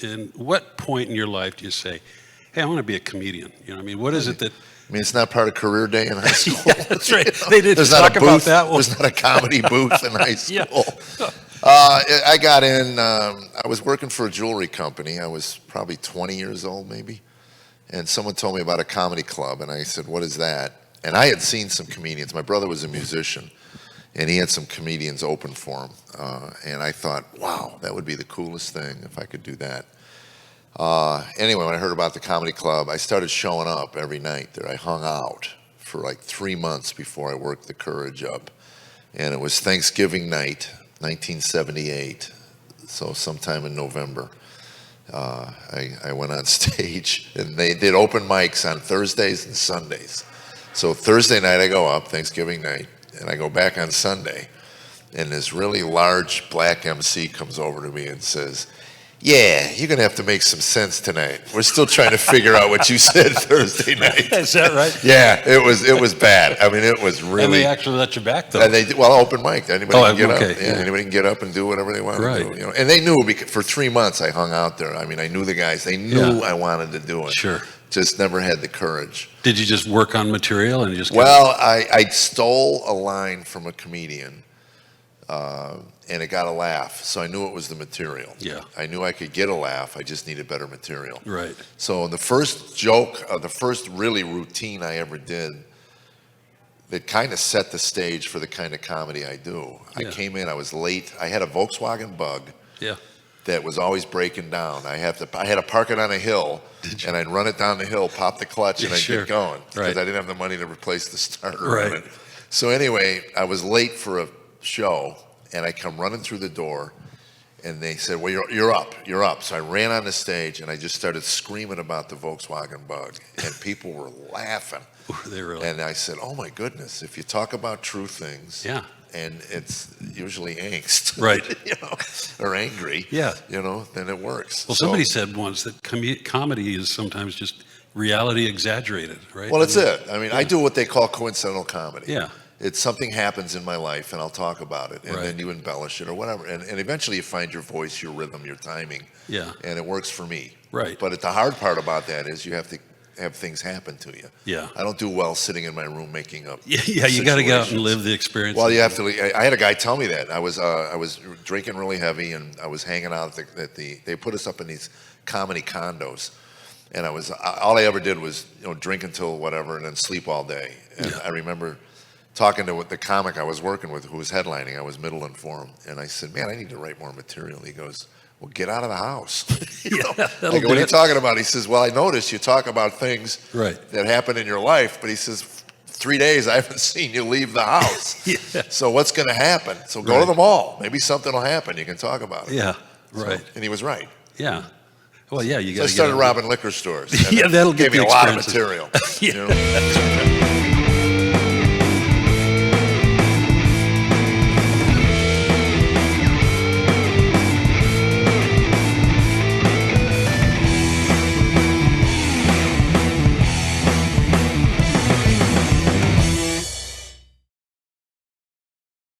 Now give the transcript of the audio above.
in what point in your life do you say, hey, I want to be a comedian? You know, I mean, what is it that... I mean, it's not part of career day in high school. Yeah, that's right. They didn't There's talk not a about booth. that one. There's not a comedy booth in high school. Yeah. I got in, I was working for a jewelry company. I was probably 20 years old maybe. And someone told me about a comedy club. And I said, what is that? And I had seen some comedians. My brother was a musician. And he had some comedians open for him. And I thought, wow, that would be the coolest thing if I could do that. Anyway, when I heard about the comedy club, I started showing up every night there. I hung out for like 3 months before I worked the Courage up. And it was Thanksgiving night, 1978, so sometime in November. I went on stage, and they did open mics on Thursdays and Sundays. So Thursday night I go up, Thanksgiving night, and I go back on Sunday, and this really large black MC comes over to me and says, yeah, you're going to have to make some sense tonight. We're still trying to figure out what you said Thursday night. Is that right? Yeah, it was bad. I mean, it was really... And they actually let you back, though. And well, open mic. Anybody can get up. Yeah, anybody can get up and do whatever they want right. to do. You know? And they knew, because for 3 months I hung out there. I mean, I knew the guys. They knew I wanted to do it. Sure. Just never had the courage. Did you just work on material and just... Well, I stole a line from a comedian. And it got a laugh, so I knew it was the material. Yeah. I knew I could get a laugh, I just needed better material. Right. So the first joke, the first really routine I ever did that kind of set the stage for the kind of comedy I do. Yeah. I came in, I was late. I had a Volkswagen Bug that was always breaking down. I had to park it on a hill, and I'd run it down the hill, pop the clutch, and I'd get going, because I didn't have the money to replace the starter on it. So anyway, I was late for a show, and I come running through the door, and they said, well, you're up. So I ran on the stage, and I just started screaming about the Volkswagen Bug, and people were laughing. They really? And I said, oh my goodness, if you talk about true things, and it's usually angst, right, you know, or angry, you know, then it works. Well, somebody said once that comedy is sometimes just reality exaggerated, right? Well, that's it. I mean, I do what they call coincidental comedy. Yeah. It's something happens in my life, and I'll talk about it, and then you embellish it or whatever, and eventually you find your voice, your rhythm, your timing, and it works for me. Right. But the hard part about that is you have to have things happen to you. Yeah. I don't do well sitting in my room making up. Yeah, you got to go out and live the experience. Well, you have to. I had a guy tell me that I was drinking really heavy, and I was hanging out at they put us up in these comedy condos. And all I ever did was, you know, drink until whatever and then sleep all day. And I remember talking to the comic I was working with who was headlining. I was middling for him. And I said, man, I need to write more material. He goes, well, get out of the house. You know? I go, what are you talking about? He says, well, I noticed you talk about things that happen in your life. But he says, 3 days I haven't seen you leave the house. So what's going to happen? So go to the mall. Maybe something will happen. You can talk about it. Yeah, right. So, and he was right. Yeah. Well, yeah, you got. So I started robbing liquor stores. That'll give me a lot of material. Yeah. You know?